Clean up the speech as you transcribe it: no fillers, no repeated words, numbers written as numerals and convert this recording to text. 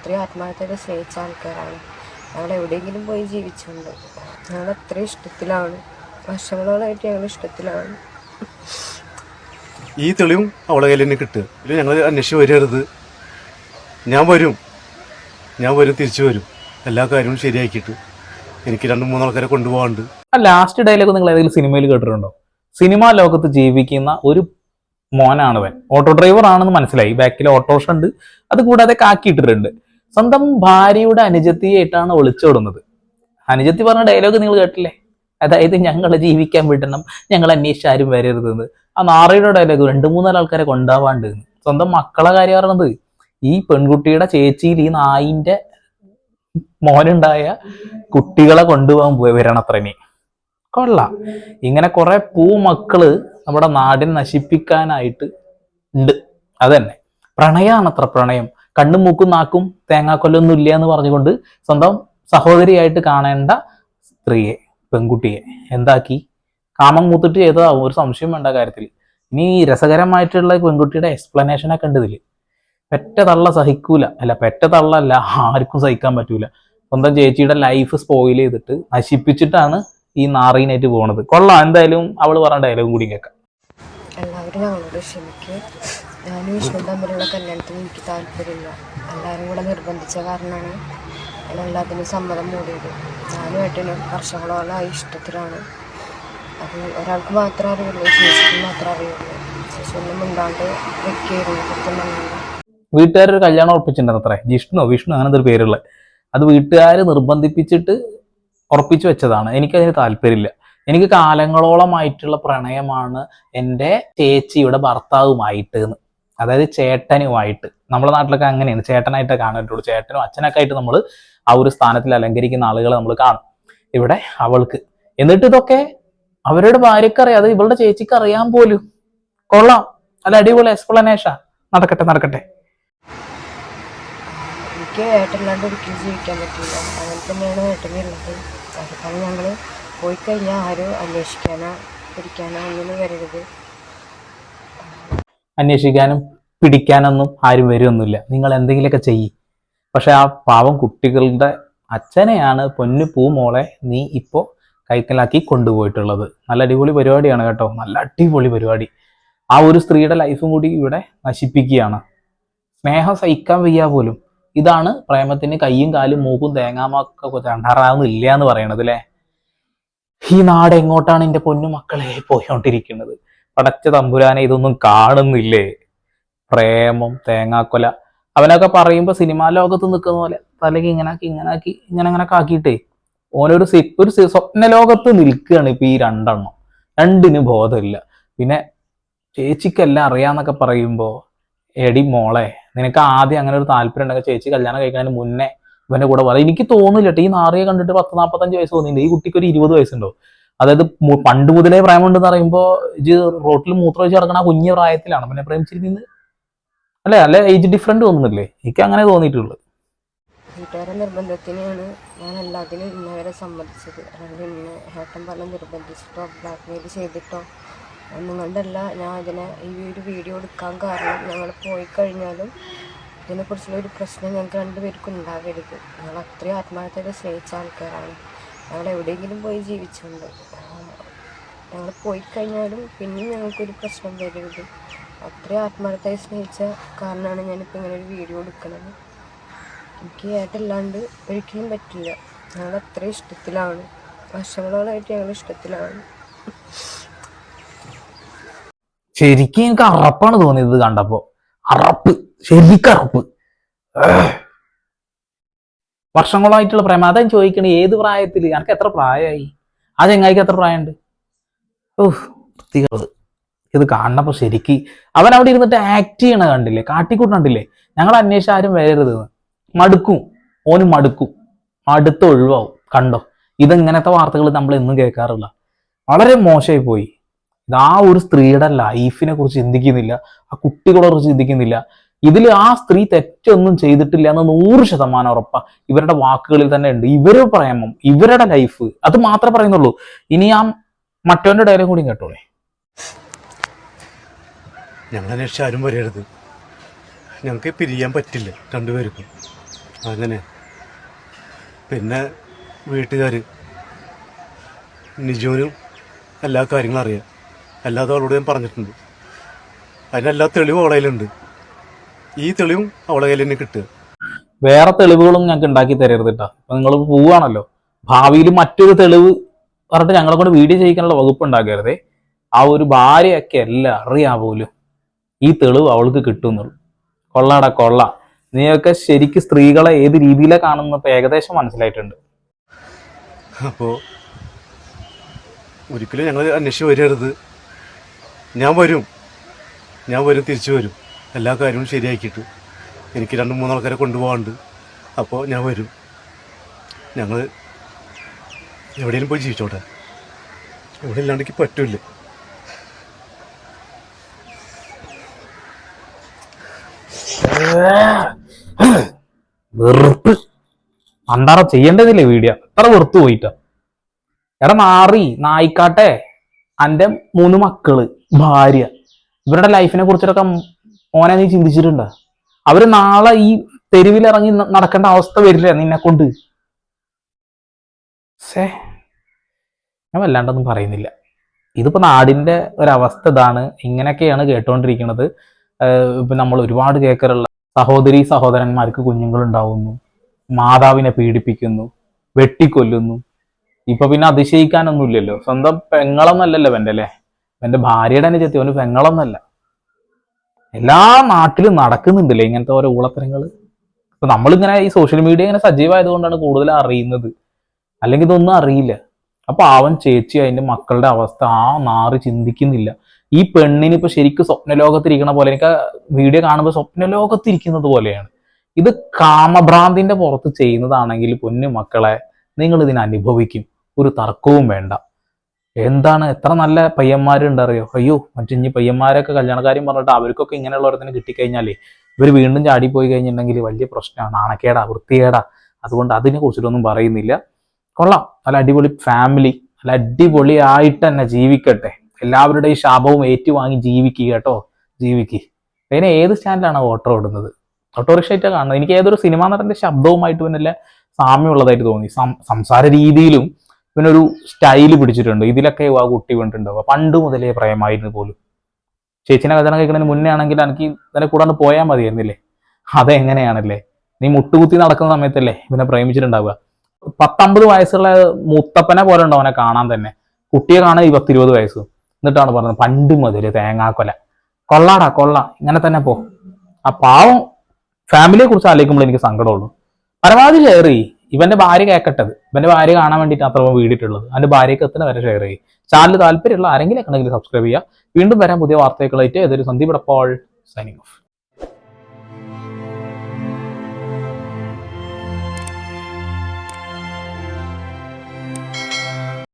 അത്രയും ആത്മാർത്ഥത സ്നേഹിച്ച ആൾക്കാരാണ്. ഞങ്ങൾ എവിടെയെങ്കിലും പോയി ജീവിച്ചുണ്ട്. ഞങ്ങൾ അത്രയും ഇഷ്ടത്തിലാണ്, വർഷങ്ങളോളായിട്ട് ഞങ്ങൾ ഇഷ്ടത്തിലാണ്. ഈ തെളിവും അവളെ കയ്യിൽ തന്നെ കിട്ടുക. ഇല്ല, ഞങ്ങൾ അന്വേഷിച്ച് വരരുത്. ഞാൻ വരും തിരിച്ചു വരും. എല്ലാ കാര്യവും ശരിയാക്കിയിട്ട് എനിക്ക് 2-3 ആൾക്കാരെ കൊണ്ടുപോകാണ്ട്. ആ ലാസ്റ്റ് ഡയലോഗ് നിങ്ങൾ ഏതെങ്കിലും സിനിമയിൽ കേട്ടിട്ടുണ്ടോ? സിനിമാ ലോകത്ത് ജീവിക്കുന്ന ഒരു മോനാണവൻ. ഓട്ടോ ഡ്രൈവർ ആണെന്ന് മനസ്സിലായി, ബാക്കിൽ ഓട്ടോറിക്ഷ ഉണ്ട്, അത് കൂടാതെ കാക്കിയിട്ടിട്ടുണ്ട്. സ്വന്തം ഭാര്യയുടെ അനുജത്തിയായിട്ടാണ് ഒളിച്ചോടുന്നത്. അനുജത്തി പറഞ്ഞ ഡയലോഗ് നിങ്ങൾ കേട്ടില്ലേ? അതായത് ഞങ്ങളെ ജീവിക്കാൻ വിടണം, ഞങ്ങൾ അന്വേഷിച്ച് ആരും വരരുതെന്ന്. ആ നാറയുടെ ഡയലോഗ് 2-3 ആൾക്കാരെ കൊണ്ടാവാണ്ട്. സ്വന്തം മക്കളെ കാര്യം പറഞ്ഞത്. ഈ പെൺകുട്ടിയുടെ ചേച്ചിയിൽ ഈ നായിന്റെ മോനുണ്ടായ കുട്ടികളെ കൊണ്ടുപോകാൻ വരണത്രനി. കൊള്ളാം. ഇങ്ങനെ കുറെ പൂമക്കള് നമ്മുടെ നാടിനെ നശിപ്പിക്കാനായിട്ട് ഉണ്ട്. അതന്നെ പ്രണയാണത്ര, പ്രണയം. കണ്ണും മൂക്കും നാക്കും തേങ്ങാക്കൊല്ലൊന്നും ഇല്ല എന്ന് പറഞ്ഞുകൊണ്ട് സ്വന്തം സഹോദരിയായിട്ട് കാണേണ്ട സ്ത്രീയെ, പെൺകുട്ടിയെ എന്താക്കി? കാമം മൂത്തിട്ട് ചെയ്തതാവും, ഒരു സംശയം വേണ്ട കാര്യത്തിൽ. ഇനി രസകരമായിട്ടുള്ള പെൺകുട്ടിയുടെ എക്സ്പ്ലനേഷനൊക്കെ ഉണ്ട് ഇതിൽ. പെറ്റ തള്ള സഹിക്കൂല, അല്ല പെറ്റ തള്ളല്ല, ആർക്കും സഹിക്കാൻ പറ്റൂല. സ്വന്തം ചേച്ചിയുടെ ലൈഫ് സ്പോയിൽ ചെയ്തിട്ട് നശിപ്പിച്ചിട്ടാണ് ഈ നാറീനായിട്ട് പോണത്. കൊള്ളാം. എന്തായാലും അവള് പറഞ്ഞ ഡയലോഗും കൂടി കേൾക്കാം. എല്ലാവരും ഞങ്ങളോട് ക്ഷമിക്ക്. ഞാനും വിഷ്ണു തമ്മിലുള്ള കല്യാണത്തിന് എനിക്ക് താല്പര്യമില്ല. എല്ലാവരും കൂടെ നിർബന്ധിച്ച കാരണമാണ് ഞാൻ എല്ലാത്തിനും സമ്മതം മൂടിയത്. ഞാനും ഏട്ടനും വർഷങ്ങളോളമായി ഇഷ്ടത്തിലാണ്. അത് ഒരാൾക്ക് മാത്രം അറിയുള്ളൂ, ശിശുവിന് മാത്രം അറിയുള്ളൂ. ശിശുവിനും മുണ്ടാണ്ട് വെക്കായിരുന്നു സത്യം പറഞ്ഞാൽ. വീട്ടുകാരൊരു കല്യാണം ഉറപ്പിച്ചിട്ടുണ്ടെന്ന് അത്രേ, വിഷ്ണു അങ്ങനത്തെ ഒരു പേരുള്ള. അത് വീട്ടുകാർ നിർബന്ധിപ്പിച്ചിട്ട് ഉറപ്പിച്ചു വെച്ചതാണ്. എനിക്കതിന് താല്പര്യമില്ല. എനിക്ക് കാലങ്ങളോളമായിട്ടുള്ള പ്രണയമാണ് എൻ്റെ ചേച്ചിയുടെ ഭർത്താവുമായിട്ട് എന്ന്, അതായത് ചേട്ടനുമായിട്ട്. നമ്മുടെ നാട്ടിലൊക്കെ അങ്ങനെയാണ്, ചേട്ടനായിട്ടേ കാണാറുള്ളൂ. ചേട്ടനും അച്ഛനൊക്കെ ആയിട്ട് നമ്മൾ ആ ഒരു സ്ഥാനത്തിൽ അലങ്കരിക്കുന്ന ആളുകളെ നമ്മൾ കാണും. ഇവിടെ അവൾക്ക് എന്നിട്ട് ഇതൊക്കെ അവരുടെ ഭാര്യക്ക് അറിയാം, അത് ഇവളുടെ ചേച്ചിക്ക് അറിയാൻ പോലും. കൊള്ളാം. അല്ല അടിപൊളി എക്സ്പ്ലനേഷൻ. നടക്കട്ടെ. എനിക്ക് ഏട്ടല്ലാണ്ട് ഒരിക്കലും ജീവിക്കാൻ പറ്റില്ല. അങ്ങനെ തന്നെയാണ് ഏട്ടനുള്ളത്. അതുപോലെ ഞങ്ങൾ പോയി കഴിഞ്ഞാൽ ആരും അന്വേഷിക്കാനോ പിടിക്കാനോ ഒന്നും വരരുത്. അന്വേഷിക്കാനും പിടിക്കാനൊന്നും ആരും വരുമൊന്നുമില്ല. നിങ്ങൾ എന്തെങ്കിലുമൊക്കെ ചെയ്യും. പക്ഷെ ആ പാവം കുട്ടികളുടെ അച്ഛനെയാണ് പൊന്നു പൂ മോളെ നീ ഇപ്പോൾ കൈക്കലാക്കി കൊണ്ടുപോയിട്ടുള്ളത്. നല്ല അടിപൊളി പരിപാടിയാണ് കേട്ടോ, നല്ല അടിപൊളി പരിപാടി. ആ ഒരു സ്ത്രീയുടെ ലൈഫും കൂടി ഇവിടെ നശിപ്പിക്കുകയാണ്. സ്നേഹം സഹിക്കാൻ വയ്യ പോലും. ഇതാണ് പ്രേമത്തിന് കയ്യും കാലും മൂക്കും തേങ്ങാമൊക്കെ ചണ്ടാറാവുന്നില്ല എന്ന് പറയണത് അല്ലേ? ഈ നാട് എങ്ങോട്ടാണ് എൻ്റെ പൊന്നു മക്കളെ പോയിക്കൊണ്ടിരിക്കുന്നത്? പടച്ച തമ്പുരാനെ, ഇതൊന്നും കാണുന്നില്ലേ? പ്രേമം, തേങ്ങാക്കൊല, അവനൊക്കെ പറയുമ്പോൾ സിനിമാ ലോകത്ത് നിൽക്കുന്ന പോലെ തലക്ക് ഇങ്ങനെ ആക്കിയിട്ടേ ഓനൊരു സ്വപ്ന ലോകത്ത് നിൽക്കുകയാണ് ഇപ്പൊ ഈ രണ്ടെണ്ണം. രണ്ടിന് ബോധമില്ല. പിന്നെ ചേച്ചിക്കെല്ലാം അറിയാന്നൊക്കെ പറയുമ്പോ, എടി മോളെ, നിനക്ക് ആദ്യം അങ്ങനെ ഒരു താല്പര്യം ഉണ്ടെങ്കിൽ ചേച്ചി കല്യാണം കഴിക്കുന്നതിന് മുന്നേ ഇവന്റെ കൂടെ പറയാം. എനിക്ക് തോന്നില്ല ഈ നാറിയെ കണ്ടിട്ട് 40-45 വയസ്സ് തോന്നിയില്ല. ഈ കുട്ടിക്ക് ഒരു 20 വയസ്സുണ്ടോ? അതായത് പണ്ട് മുതലേ പ്രേമുണ്ടെന്ന് പറയുമ്പോ ഇത് റോട്ടിൽ മൂത്രം വെച്ച് കിടക്കണ ആ കുഞ്ഞു പ്രായത്തിലാണ് പിന്നെ പ്രേമിച്ചിരിക്കുന്നത് അല്ലെ ഏജ് ഡിഫറൻറ്റ് തോന്നുന്നില്ലേ? എനിക്ക് അങ്ങനെ തോന്നിയിട്ടുള്ളത്. വീട്ടുകാരുടെ നിർബന്ധത്തിനാണ് ഞാൻ എല്ലാത്തിനും ഇന്നവരെ സമ്മതിച്ചത്. അല്ലെങ്കിൽ ഇന്ന് ഏട്ടൻ പറഞ്ഞ് നിർബന്ധിച്ചിട്ടോ ബ്ലാക്ക് മെയിൽ ചെയ്തിട്ടോ ഒന്നും കൊണ്ടല്ല ഞാൻ ഈ ഒരു വീഡിയോ എടുക്കാൻ കാരണം. ഞങ്ങൾ പോയി കഴിഞ്ഞാലും ഇതിനെക്കുറിച്ചുള്ള ഒരു പ്രശ്നം ഞങ്ങൾക്ക് രണ്ടുപേർക്കും ഉണ്ടാവരുത്. ഞങ്ങൾ അത്രയും ആത്മാർത്ഥത സ്നേഹിച്ച ആൾക്കാരാണ്. ഞങ്ങൾ എവിടെയെങ്കിലും പോയി ജീവിച്ചുണ്ട്. ഞങ്ങൾ പോയി കഴിഞ്ഞാലും പിന്നെയും ഞങ്ങൾക്കൊരു പ്രശ്നം വരരുത്. അത്രയും ആത്മാർത്ഥമായി സ്നേഹിച്ച കാരണമാണ് ഞാനിപ്പോൾ ഇങ്ങനെ ഒരു വീഡിയോ എടുക്കുന്നത്. എനിക്ക് ഏട്ടല്ലാണ്ട് ഒരിക്കലും പറ്റില്ല. ഞങ്ങൾ അത്രയും ഇഷ്ടത്തിലാണ്, വർഷങ്ങളോളായിട്ട് ഞങ്ങൾ ഇഷ്ടത്തിലാണ്. ശരിക്കും എനിക്ക് അറപ്പാണ് തോന്നിയത് കണ്ടപ്പോ. ശരിക്കറപ്പ്. വർഷങ്ങളായിട്ടുള്ള പ്രേമം. അതാ ചോദിക്കണേ, ഏത് പ്രായത്തിൽ? എനിക്ക് എത്ര പ്രായമായി? ആ ചെങ്ങായിക്ക് എത്ര പ്രായമുണ്ട്? വൃത്തികളത്. ഇത് കാണണപ്പോ ശരിക്ക് അവൻ അവിടെ ഇരുന്നിട്ട് ആക്ട് ചെയ്യണ കണ്ടില്ലേ, കാട്ടിക്കൂട്ടണ്ടില്ലേ? ഞങ്ങൾ അന്വേഷിച്ച് ആരും വരരുതെന്ന്. ഓന് മടുക്കും, അടുത്ത് ഒഴിവാവും. കണ്ടോ, ഇതെങ്ങനത്തെ വാർത്തകൾ നമ്മൾ എന്നും കേൾക്കാറില്ല. വളരെ മോശമായി പോയി. ആ ഒരു സ്ത്രീയുടെ ലൈഫിനെ കുറിച്ച് ചിന്തിക്കുന്നില്ല, ആ കുട്ടികളെ കുറിച്ച് ചിന്തിക്കുന്നില്ല. ഇതിൽ ആ സ്ത്രീ തെറ്റൊന്നും ചെയ്തിട്ടില്ല എന്ന് 100% ഉറപ്പാ. ഇവരുടെ വാക്കുകളിൽ തന്നെ ഉണ്ട്. ഇവര് പ്രേമം, ഇവരുടെ ലൈഫ്, അത് മാത്രമേ പറയുന്നുള്ളൂ. ഇനി ആ മറ്റവന്റെ ഡയലോഗ് കൂടി കേട്ടോളെ. ഞങ്ങൾ അന്വേഷിച്ച് ആരും വരരുത്. ഞങ്ങൾക്ക് പിരിയാൻ പറ്റില്ല രണ്ടുപേർക്കും. അങ്ങനെ പിന്നെ വീട്ടുകാർ നിജുവിനും എല്ലാ കാര്യങ്ങളും അറിയാം. എല്ലാതും അവളോട് ഞാൻ പറഞ്ഞിട്ടുണ്ട്. അതിനെല്ലാ തെളിവും അവളെ കയ്യിലുണ്ട്. ഈ തെളിവും അവളെ കയ്യിൽ തന്നെ കിട്ടുക. വേറെ തെളിവുകളും ഞങ്ങൾക്ക് ഉണ്ടാക്കി തരരുത് കേട്ടോ. അപ്പൊ നിങ്ങൾ പോവുകയാണല്ലോ, ഭാവിയിൽ മറ്റൊരു തെളിവ് പറഞ്ഞിട്ട് ഞങ്ങളെ കൊണ്ട് വീഡിയോ ചെയ്യിക്കാനുള്ള വകുപ്പ് ഉണ്ടാക്കരുതേ. ആ ഒരു ഭാര്യയൊക്കെ എല്ലാം അറിയാവൂലോ, ഈ തെളിവ് അവൾക്ക് കിട്ടുന്നുള്ളൂ. കൊള്ളാടാ കൊള്ള. നീയൊക്കെ ശരിക്ക് സ്ത്രീകളെ ഏത് രീതിയിലാണ് കാണുന്നത് ഇപ്പൊ ഏകദേശം മനസ്സിലായിട്ടുണ്ട്. അപ്പോൾ ഒരിക്കലും ഞങ്ങൾ അന്വേഷിച്ച് വരരുത്. ഞാൻ വരും തിരിച്ചു വരും. എല്ലാ കാര്യവും ശരിയാക്കിയിട്ട് എനിക്ക് 2-3 ആൾക്കാരെ കൊണ്ടുപോകാനുണ്ട്. അപ്പോൾ ഞാൻ വരും. ഞങ്ങൾ എവിടെയെങ്കിലും പോയി ജീവിച്ചോട്ടെ. ഇവിടെ ഇല്ലാണ്ടെങ്കിൽ പറ്റില്ല. വെറുപ്പ് അണ്ടാറ ചെയ്യേണ്ടതില്ലേ വീഡിയോ, എത്ര വെറുത്ത് പോയിട്ടാ. എടാ മാറി നായിക്കാട്ടെ, അന്റെ 3 മക്കള്, ഭാര്യ, ഇവരുടെ ലൈഫിനെ കുറിച്ചിട്ടൊക്കെ മോനെ നീ ചിന്തിച്ചിട്ടുണ്ടോ? അവര് നാളെ ഈ തെരുവിലിറങ്ങി നടക്കേണ്ട അവസ്ഥ വരില്ല നിന്നെ കൊണ്ട്. ഞാൻ വല്ലാണ്ടൊന്നും പറയുന്നില്ല. ഇതിപ്പോ നാടിന്റെ ഒരവസ്ഥ ഇതാണ്. ഇങ്ങനെയൊക്കെയാണ് കേട്ടോണ്ടിരിക്കുന്നത്. ഇപ്പൊ നമ്മൾ ഒരുപാട് കേൾക്കാറുള്ള സഹോദരന്മാർക്ക് കുഞ്ഞുങ്ങൾ ഉണ്ടാവുന്നു, മാതാവിനെ പീഡിപ്പിക്കുന്നു, വെട്ടിക്കൊല്ലുന്നു. ഇപ്പൊ പിന്നെ അതിശയിക്കാനൊന്നുമില്ലല്ലോ. സ്വന്തം പെങ്ങളൊന്നല്ലല്ലോ ഇവന്റെ അല്ലേ, എന്റെ ഭാര്യയുടെ തന്നെ ചെത്തി, അവന് പെങ്ങളൊന്നല്ല. എല്ലാ നാട്ടിലും നടക്കുന്നുണ്ടല്ലേ ഇങ്ങനത്തെ ഓരോ ഊളത്തരങ്ങൾ. ഇപ്പൊ നമ്മളിങ്ങനെ ഈ സോഷ്യൽ മീഡിയ ഇങ്ങനെ സജീവമായതുകൊണ്ടാണ് കൂടുതൽ അറിയുന്നത്, അല്ലെങ്കിൽ ഇതൊന്നും അറിയില്ല. അപ്പൊ അവൻ ചേച്ചി അതിന്റെ മക്കളുടെ അവസ്ഥ ആ നാറി ചിന്തിക്കുന്നില്ല. ഈ പെണ്ണിന് ഇപ്പൊ ശരിക്കും സ്വപ്നലോകത്തിരിക്കണ പോലെ, എനിക്ക് വീഡിയോ കാണുമ്പോൾ സ്വപ്നലോകത്തിരിക്കുന്നത് പോലെയാണ്. ഇത് കാമഭ്രാന്തിന്റെ പുറത്ത് ചെയ്യുന്നതാണെങ്കിൽ പൊന്നു മക്കളെ നിങ്ങൾ ഇതിനെ അനുഭവിക്കും, ഒരു തർക്കവും വേണ്ട. എന്താണ് എത്ര നല്ല പയ്യന്മാരുണ്ട് അറിയോ. അയ്യോ മറ്റു ഇനി പയ്യന്മാരൊക്കെ കല്യാണക്കാര്യം പറഞ്ഞിട്ട് അവർക്കൊക്കെ ഇങ്ങനെയുള്ളവരത്തിന് കിട്ടിക്കഴിഞ്ഞാലേ ഇവർ വീണ്ടും ചാടിപ്പോയി കഴിഞ്ഞിട്ടുണ്ടെങ്കിൽ വലിയ പ്രശ്നമാണ്, നാണക്കേടാ, വൃത്തികേടാ. അതുകൊണ്ട് അതിനെ കുറിച്ചിട്ടൊന്നും പറയുന്നില്ല. കൊള്ളാം, നല്ല അടിപൊളി ഫാമിലി, നല്ല അടിപൊളിയായിട്ട് തന്നെ ജീവിക്കട്ടെ. എല്ലാവരുടെയും ശാപവും ഏറ്റുവാങ്ങി ജീവിക്കുക കേട്ടോ, ജീവിക്കുക. പിന്നെ ഏത് സ്റ്റാൻഡിലാണ് ഓട്ടോ ഓടുന്നത്? ഓട്ടോറിക്ഷയായിട്ടാണ് കാണുന്നത്. എനിക്ക് ഏതൊരു സിനിമാ നടന്റെ ശബ്ദവുമായിട്ട് പിന്നെ സാമ്യമുള്ളതായിട്ട് തോന്നി. സംസാര രീതിയിലും ഇവനൊരു സ്റ്റൈല് പിടിച്ചിട്ടുണ്ട്. ഇതിലൊക്കെ ആ കുട്ടി വീണിട്ടുണ്ടാവുക. പണ്ട് മുതലേ പ്രേമായിരുന്നു പോലും. ചേച്ചിനെ കല്യാണം കഴിക്കുന്നതിന് മുന്നേ ആണെങ്കിൽ എനിക്ക് ഇതിനെ കൂടാണ്ട് പോയാൽ മതിയായിരുന്നില്ലേ? അതെങ്ങനെയാണല്ലേ, നീ മുട്ടുകുത്തി നടക്കുന്ന സമയത്തല്ലേ ഇവനെ പ്രേമിച്ചിട്ടുണ്ടാവുക. 19 വയസ്സുള്ള മുത്തപ്പനെ പോലെ ഉണ്ടോ അവനെ കാണാൻ തന്നെ. കുട്ടിയെ കാണാൻ 20 വയസ്സ്. എന്നിട്ടാണ് പറഞ്ഞത് പണ്ട് മുതല് തേങ്ങാക്കൊല. കൊള്ളാടാ കൊള്ള, ഇങ്ങനെ തന്നെ പോ. ആ പാവം ഫാമിലിയെ കുറിച്ച് ആലോചിക്കുമ്പോൾ എനിക്ക് സങ്കടമുള്ളൂ. പരമാവധി ഷെയർ ചെയ്യും. ഇവന്റെ ഭാര്യ കേൾക്കട്ടത്. ഇവന്റെ ഭാര്യ കാണാൻ വേണ്ടിയിട്ട് അത്ര വീടിട്ടുള്ളത്. അതിന്റെ ഭാര്യയ്ക്ക് എത്തുന്ന വരെ ഷെയർ ചെയ്യും. ചാനൽ താല്പര്യമുള്ള ആരെങ്കിലും ഒക്കെ ഉണ്ടെങ്കിൽ സബ്സ്ക്രൈബ് ചെയ്യുക. വീണ്ടും വരാൻ പുതിയ വാർത്തകളായിട്ട് ഏതൊരു സന്ദീപ് ഇടപ്പോൾ സൈനിങ് ഓഫ്.